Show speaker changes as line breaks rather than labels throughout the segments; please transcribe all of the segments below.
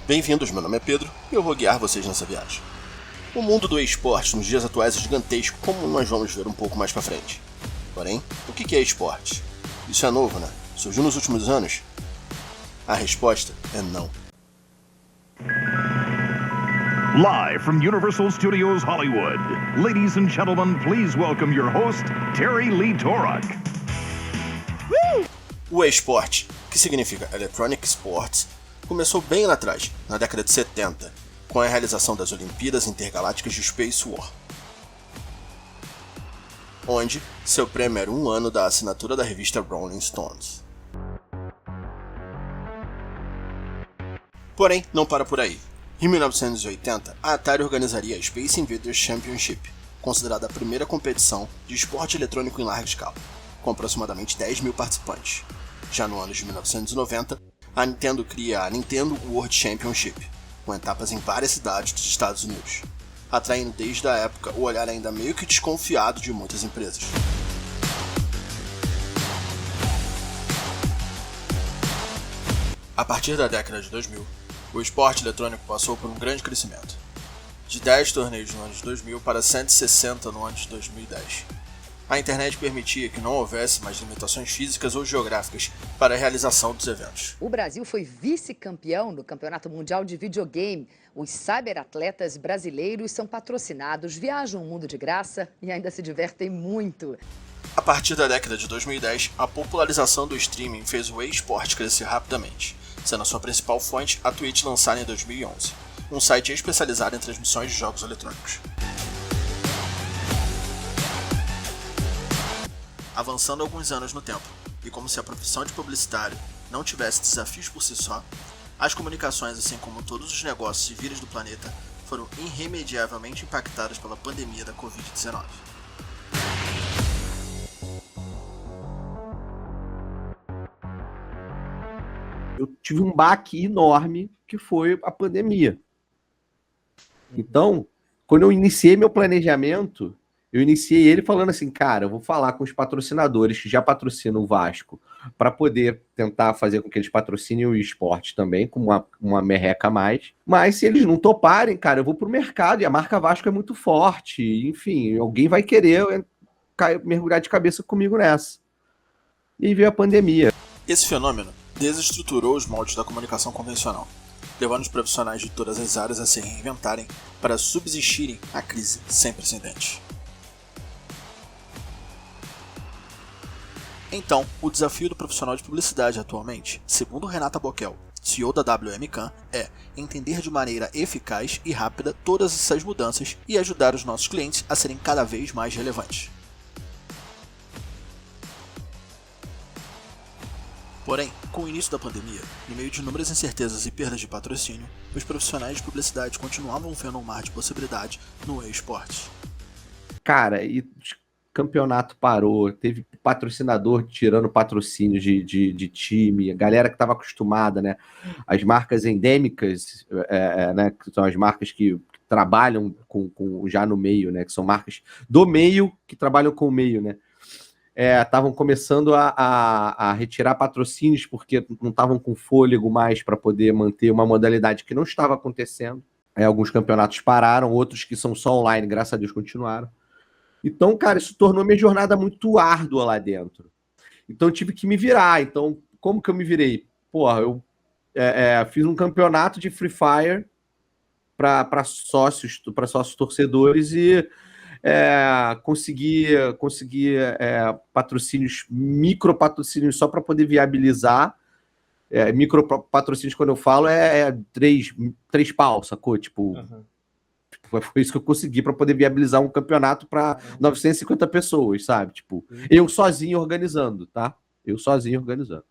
Bem-vindos, meu nome é Pedro e eu vou guiar vocês nessa viagem. O mundo do esporte nos dias atuais é gigantesco, como nós vamos ver um pouco mais pra frente. Porém, o que é esporte? Isso é novo, né? Surgiu nos últimos anos? A resposta é não.
Live from Universal Studios Hollywood, ladies and gentlemen, please welcome your host, Terry Lee Torak.
O esporte, que significa Electronic Sports, começou bem lá atrás, na década de 70, com a realização das Olimpíadas Intergalácticas de Space War, onde seu prêmio era 1 ano da assinatura da revista Rolling Stones. Porém, não para por aí. Em 1980, a Atari organizaria a Space Invaders Championship, considerada a primeira competição de esporte eletrônico em larga escala, com aproximadamente 10 mil participantes. Já no ano de 1990, a Nintendo cria a Nintendo World Championship, com etapas em várias cidades dos Estados Unidos, atraindo desde a época o olhar ainda meio que desconfiado de muitas empresas. A partir da década de 2000, o esporte eletrônico passou por um grande crescimento, de 10 torneios no ano de 2000 para 160 no ano de 2010. A internet permitia que não houvesse mais limitações físicas ou geográficas para a realização dos eventos.
O Brasil foi vice-campeão do Campeonato Mundial de Videogame. Os cyberatletas brasileiros são patrocinados, viajam o mundo de graça e ainda se divertem muito.
A partir da década de 2010, a popularização do streaming fez o eSport crescer rapidamente, sendo a sua principal fonte a Twitch lançada em 2011, um site especializado em transmissões de jogos eletrônicos. Avançando alguns anos no tempo, e como se a profissão de publicitário não tivesse desafios por si só, as comunicações, assim como todos os negócios civis do planeta, foram irremediavelmente impactadas pela pandemia da Covid-19.
Eu tive um baque enorme que foi a pandemia. Então, quando eu iniciei meu planejamento, eu iniciei ele falando assim, cara, eu vou falar com os patrocinadores que já patrocinam o Vasco para poder tentar fazer com que eles patrocinem o esporte também, com uma merreca a mais. Mas se eles não toparem, cara, eu vou pro mercado e a marca Vasco é muito forte. Enfim, alguém vai querer mergulhar de cabeça comigo nessa. E aí veio a pandemia.
Esse fenômeno desestruturou os moldes da comunicação convencional, levando os profissionais de todas as áreas a se reinventarem para subsistirem à crise sem precedentes. Então, o desafio do profissional de publicidade atualmente, segundo Renata Boquel, CEO da WMCAN, é entender de maneira eficaz e rápida todas essas mudanças e ajudar os nossos clientes a serem cada vez mais relevantes. Porém, com o início da pandemia, no meio de inúmeras incertezas e perdas de patrocínio, os profissionais de publicidade continuavam vendo um mar de possibilidade no eSports.
Cara, e campeonato parou, teve patrocinador tirando patrocínio de time, a galera que estava acostumada, né? As marcas endêmicas, né? Que são as marcas que trabalham já no meio, né? Que são marcas do meio que trabalham com o meio, né? Estavam começando a retirar patrocínios porque não estavam com fôlego mais para poder manter uma modalidade que não estava acontecendo. Alguns campeonatos pararam, outros que são só online, graças a Deus, continuaram. Então, cara, isso tornou minha jornada muito árdua lá dentro. Então, eu tive que me virar. Então, como que eu me virei? Porra, eu fiz um campeonato de Free Fire para sócios torcedores e consegui patrocínios, micro patrocínios só para poder viabilizar. Micro patrocínios, quando eu falo, três pau, sacou? Tipo, foi isso que eu consegui para poder viabilizar um campeonato para 950 pessoas, sabe? Tipo, eu sozinho organizando, tá? Eu sozinho organizando.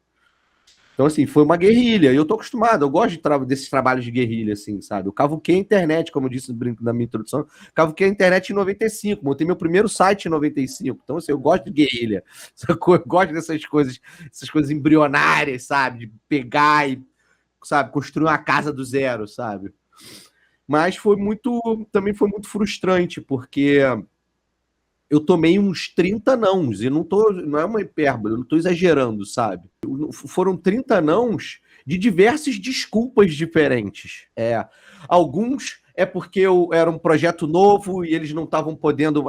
Então, assim, foi uma guerrilha. E eu tô acostumado, eu gosto desses trabalhos de guerrilha, assim, sabe? Eu cavuquei a internet, como eu disse na minha introdução, cavuquei a internet em 95, montei meu primeiro site em 95. Então, assim, eu gosto de guerrilha. Eu gosto dessas coisas embrionárias, sabe? De pegar e, sabe, construir uma casa do zero, sabe? Mas também foi muito frustrante, porque eu tomei uns 30 nãos, e não é uma hipérbole, eu não tô exagerando, sabe? Foram 30 nãos de diversas desculpas diferentes. Alguns é porque era um projeto novo e eles não estavam podendo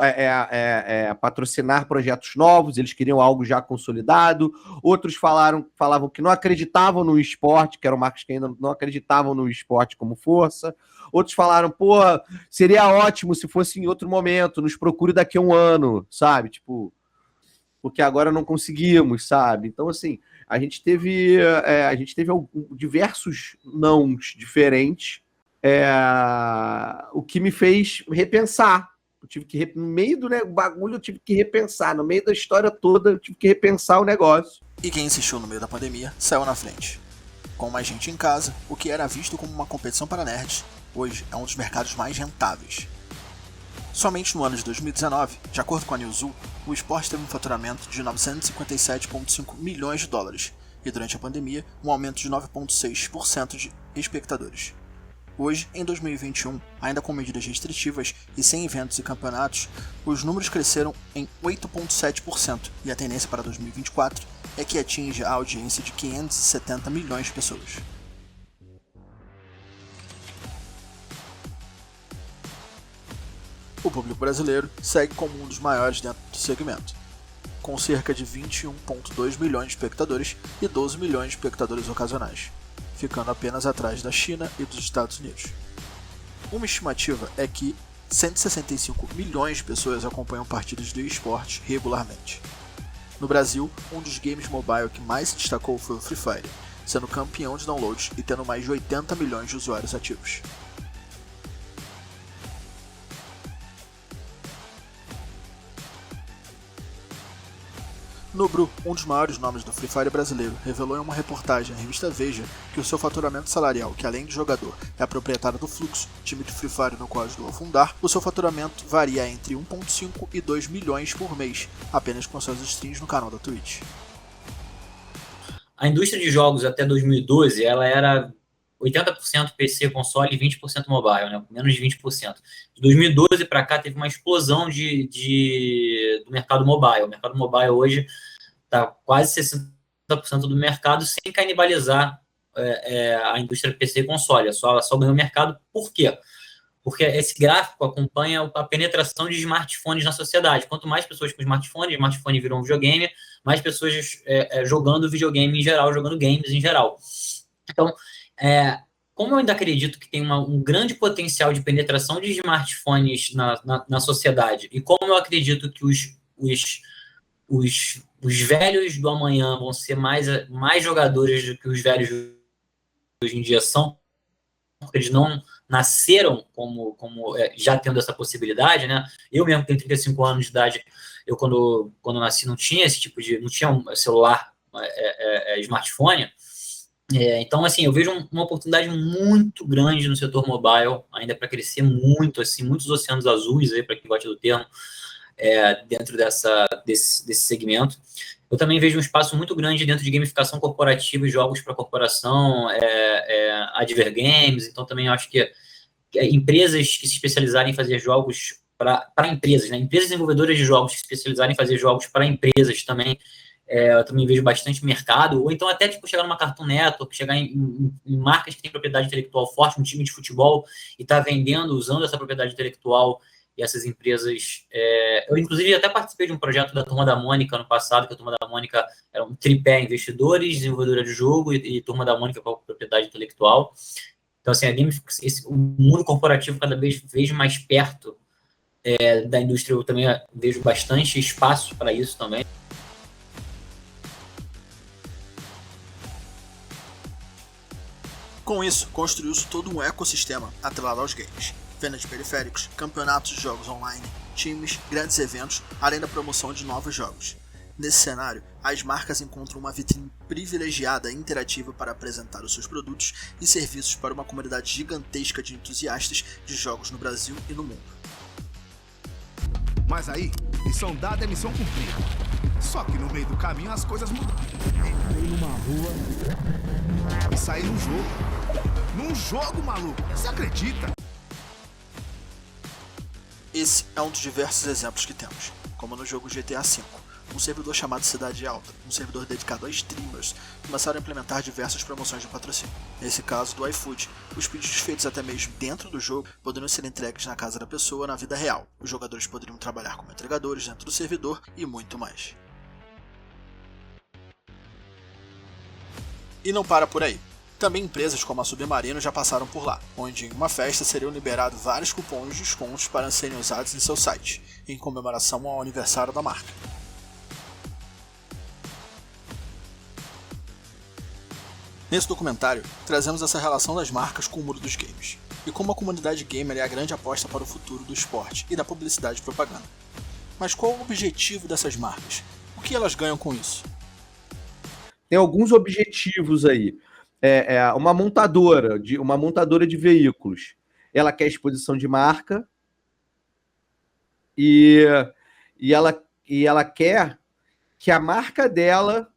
patrocinar projetos novos, eles queriam algo já consolidado. Outros falavam que não acreditavam no esporte, que eram marcas que ainda não acreditavam no esporte como força. Outros falaram, pô, seria ótimo se fosse em outro momento, nos procure daqui a um ano, sabe? Tipo, porque agora não conseguimos, sabe? Então, assim, a gente teve diversos nãos diferentes, o que me fez repensar. Eu tive que, no meio do bagulho, eu tive que repensar. No meio da história toda, eu tive que repensar o negócio.
E quem insistiu no meio da pandemia saiu na frente. Com mais gente em casa, o que era visto como uma competição para nerds, hoje é um dos mercados mais rentáveis. Somente no ano de 2019, de acordo com a Newzoo, o esporte teve um faturamento de 957,5 milhões de dólares e durante a pandemia, um aumento de 9,6% de espectadores. Hoje, em 2021, ainda com medidas restritivas e sem eventos e campeonatos, os números cresceram em 8,7% e a tendência para 2024 é que atinja a audiência de 570 milhões de pessoas. O público brasileiro segue como um dos maiores dentro do segmento, com cerca de 21,2 milhões de espectadores e 12 milhões de espectadores ocasionais, ficando apenas atrás da China e dos Estados Unidos. Uma estimativa é que 165 milhões de pessoas acompanham partidas de esporte regularmente. No Brasil, um dos games mobile que mais se destacou foi o Free Fire, sendo campeão de downloads e tendo mais de 80 milhões de usuários ativos. Nubru, um dos maiores nomes do Free Fire brasileiro, revelou em uma reportagem à revista Veja que o seu faturamento salarial, que além de jogador é proprietário do Fluxo, time de Free Fire no qual ajudou a fundar, o seu faturamento varia entre 1,5 e 2 milhões por mês, apenas com seus streams no canal da Twitch.
A indústria de jogos até 2012 ela era 80% PC, console e 20% mobile, né? Menos de 20%. De 2012 para cá teve uma explosão do mercado mobile. O mercado mobile hoje está quase 60% do mercado sem canibalizar a indústria PC e console. Só ganhou mercado. Por quê? Porque esse gráfico acompanha a penetração de smartphones na sociedade. Quanto mais pessoas com smartphone virou um videogame, mais pessoas jogando videogame em geral, jogando games em geral. Então, como eu ainda acredito que tem um grande potencial de penetração de smartphones na sociedade, e como eu acredito que os velhos do amanhã vão ser mais jogadores do que os velhos hoje em dia são, porque eles não nasceram como já tendo essa possibilidade, né? Eu mesmo tenho 35 anos de idade, eu quando nasci não tinha esse tipo não tinha um celular, smartphone. Então, assim, eu vejo uma oportunidade muito grande no setor mobile, ainda para crescer muito, assim, muitos oceanos azuis, para quem gosta do termo, dentro desse segmento. Eu também vejo um espaço muito grande dentro de gamificação corporativa e jogos para corporação, Advergames. Então, também acho que empresas que se especializarem em fazer jogos para empresas, né? Empresas desenvolvedoras de jogos que se especializarem em fazer jogos para empresas também, eu também vejo bastante mercado, ou então até tipo, chegar numa Cartoon Network, chegar em marcas que têm propriedade intelectual forte, um time de futebol, e tá vendendo, usando essa propriedade intelectual, e essas empresas... eu, inclusive, até participei de um projeto da Turma da Mônica ano passado, que a Turma da Mônica era um tripé investidores, desenvolvedora de jogo, e Turma da Mônica com a propriedade intelectual. Então, assim, o mundo corporativo cada vez mais perto da indústria, eu também vejo bastante espaço para isso também.
Com isso, construiu-se todo um ecossistema atrelado aos games, venda de periféricos, campeonatos de jogos online, times, grandes eventos, além da promoção de novos jogos. Nesse cenário, as marcas encontram uma vitrine privilegiada e interativa para apresentar os seus produtos e serviços para uma comunidade gigantesca de entusiastas de jogos no Brasil e no mundo.
Mas aí, missão dada é missão cumprida. Só que no meio do caminho as coisas mudaram. Entrei numa rua e saí num jogo. Num jogo, maluco! Você acredita?
Esse é um dos diversos exemplos que temos, como no jogo GTA V, um servidor chamado Cidade Alta, um servidor dedicado a streamers, começaram a implementar diversas promoções de patrocínio. Nesse caso do iFood, os pedidos feitos até mesmo dentro do jogo poderiam ser entregues na casa da pessoa na vida real. Os jogadores poderiam trabalhar como entregadores dentro do servidor e muito mais. E não para por aí. Também empresas como a Submarino já passaram por lá, onde em uma festa seriam liberados vários cupons de descontos para serem usados em seu site, em comemoração ao aniversário da marca. Nesse documentário, trazemos essa relação das marcas com o mundo dos games, e como a comunidade gamer é a grande aposta para o futuro do esporte e da publicidade e propaganda. Mas qual é o objetivo dessas marcas? O que elas ganham com isso?
Tem alguns objetivos aí. Uma montadora de veículos, ela quer exposição de marca e ela quer que a marca dela,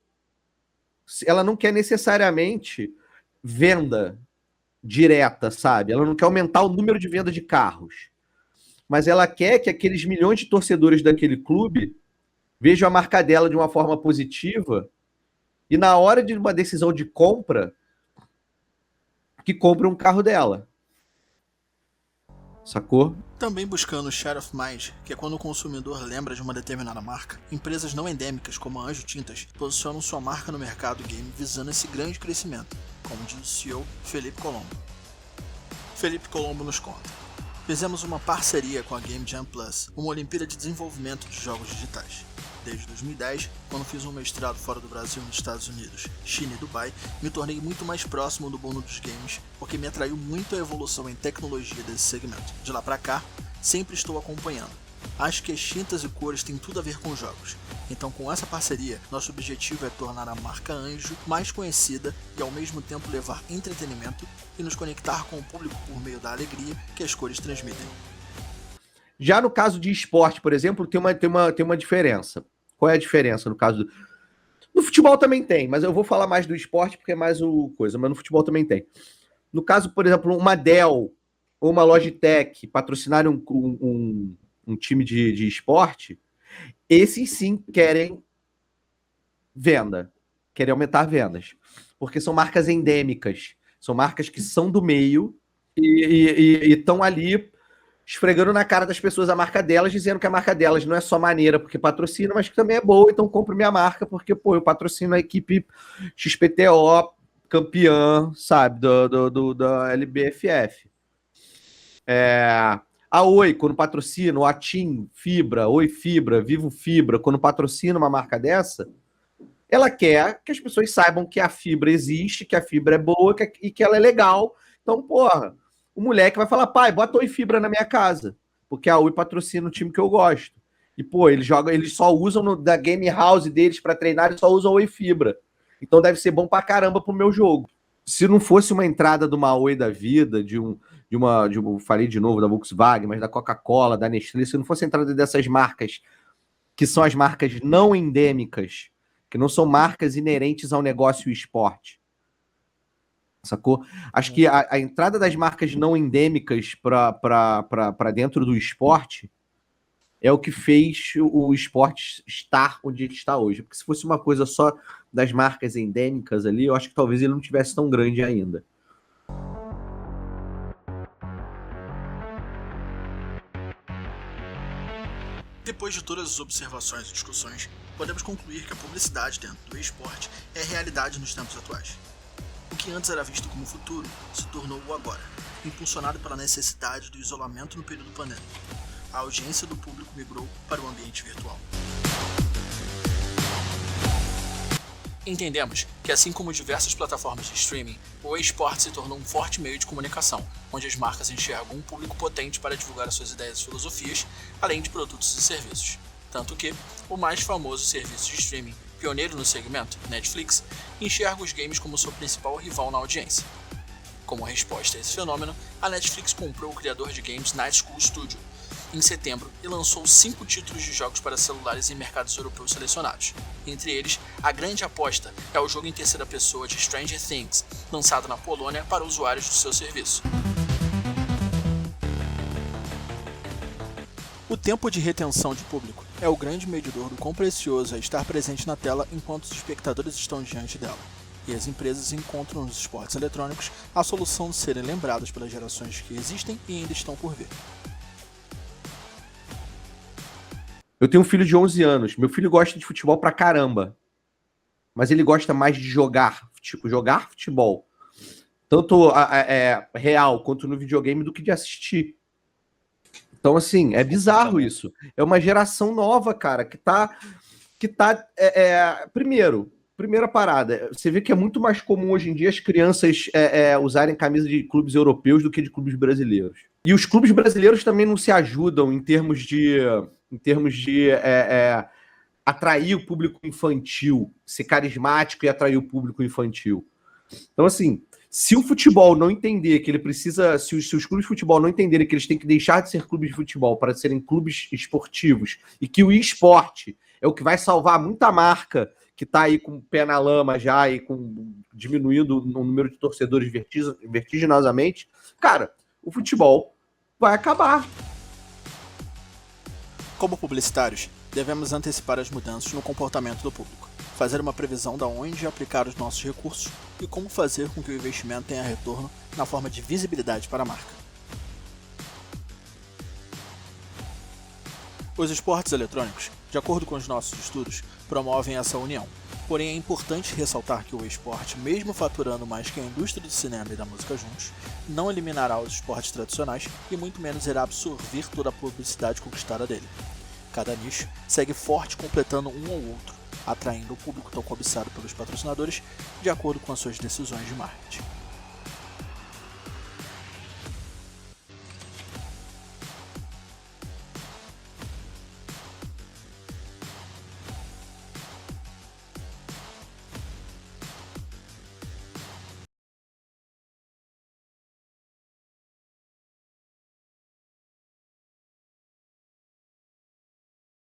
ela não quer necessariamente venda direta, sabe? Ela não quer aumentar o número de vendas de carros, mas ela quer que aqueles milhões de torcedores daquele clube vejam a marca dela de uma forma positiva e na hora de uma decisão de compra, que compre um carro dela. Sacou?
Também buscando o share of mind, que é quando o consumidor lembra de uma determinada marca, empresas não endêmicas como a Anjo Tintas posicionam sua marca no mercado game visando esse grande crescimento, como diz o CEO Felipe Colombo. Felipe Colombo nos conta: fizemos uma parceria com a Game Jam Plus, uma Olimpíada de desenvolvimento de jogos digitais. Desde 2010, quando fiz um mestrado fora do Brasil nos Estados Unidos, China e Dubai, me tornei muito mais próximo do mundo dos games, porque me atraiu muito a evolução em tecnologia desse segmento. De lá pra cá, sempre estou acompanhando. Acho que as tintas e cores têm tudo a ver com jogos. Então, com essa parceria, nosso objetivo é tornar a marca Anjo mais conhecida e ao mesmo tempo levar entretenimento e nos conectar com o público por meio da alegria que as cores transmitem.
Já no caso de esporte, por exemplo, tem uma diferença. Qual é a diferença no caso do... No futebol também tem, mas eu vou falar mais do esporte porque é mais o coisa, mas no futebol também tem. No caso, por exemplo, uma Dell ou uma Logitech patrocinarem um time de esporte, esses sim querem venda, querem aumentar vendas, porque são marcas endêmicas, são marcas que são do meio e estão ali esfregando na cara das pessoas a marca delas, dizendo que a marca delas não é só maneira porque patrocina, mas que também é boa, então compro minha marca porque, eu patrocino a equipe XPTO, campeã, sabe, da LBFF. A Oi, quando patrocina, o Atim Fibra, Oi Fibra, Vivo Fibra, quando patrocina uma marca dessa, ela quer que as pessoas saibam que a fibra existe, que a fibra é boa e que ela é legal. Então, porra, o moleque vai falar: pai, bota Oi Fibra na minha casa, porque a Oi patrocina o time que eu gosto. E, pô, eles só usam da game house deles para treinar, eles só usam Oi Fibra. Então deve ser bom pra caramba pro meu jogo. Se não fosse uma entrada de uma Oi da vida, falei de novo da Volkswagen, mas da Coca-Cola, da Nestlé, se não fosse a entrada dessas marcas, que são as marcas não endêmicas, que não são marcas inerentes ao negócio e esporte, sacou? Acho que a entrada das marcas não endêmicas para dentro do esporte é o que fez o esporte estar onde ele está hoje. Porque se fosse uma coisa só das marcas endêmicas ali, eu acho que talvez ele não tivesse tão grande ainda.
Depois de todas as observações e discussões, podemos concluir que a publicidade dentro do esporte é realidade nos tempos atuais. O que antes era visto como futuro se tornou o agora, impulsionado pela necessidade do isolamento no período pandêmico. A audiência do público migrou para o ambiente virtual. Entendemos que, assim como diversas plataformas de streaming, o eSport se tornou um forte meio de comunicação, onde as marcas enxergam um público potente para divulgar as suas ideias e filosofias, além de produtos e serviços. Tanto que, o mais famoso serviço de streaming, pioneiro no segmento, Netflix, enxerga os games como seu principal rival na audiência. Como resposta a esse fenômeno, a Netflix comprou o criador de games Night School Studio em setembro e lançou 5 títulos de jogos para celulares em mercados europeus selecionados. Entre eles, a grande aposta é o jogo em terceira pessoa de Stranger Things, lançado na Polônia para usuários do seu serviço. O O tempo de retenção de público é o grande medidor do quão precioso é estar presente na tela enquanto os espectadores estão diante dela. E as empresas encontram nos esportes eletrônicos a solução de serem lembradas pelas gerações que existem e ainda estão por vir.
Eu tenho um filho de 11 anos. Meu filho gosta de futebol pra caramba. Mas ele gosta mais de jogar futebol. Tanto real quanto no videogame do que de assistir. Então, assim, é bizarro isso. É uma geração nova, cara, que tá primeira parada, você vê que é muito mais comum hoje em dia as crianças usarem camisa de clubes europeus do que de clubes brasileiros. E os clubes brasileiros também não se ajudam em termos de atrair o público infantil, ser carismático e atrair o público infantil. Então, assim, se o futebol não entender que ele precisa, se os clubes de futebol não entenderem que eles têm que deixar de ser clubes de futebol para serem clubes esportivos e que o esporte é o que vai salvar muita marca que está aí com o pé na lama já e diminuindo o número de torcedores vertiginosamente, cara, o futebol vai acabar.
Como publicitários, devemos antecipar as mudanças no comportamento do público, fazer uma previsão de onde aplicar os nossos recursos e como fazer com que o investimento tenha retorno na forma de visibilidade para a marca. Os esportes eletrônicos, de acordo com os nossos estudos, promovem essa união. Porém, é importante ressaltar que o esporte, mesmo faturando mais que a indústria do cinema e da música juntos, não eliminará os esportes tradicionais e muito menos irá absorver toda a publicidade conquistada dele. Cada nicho segue forte completando um ou outro, atraindo o público tão cobiçado pelos patrocinadores de acordo com as suas decisões de marketing.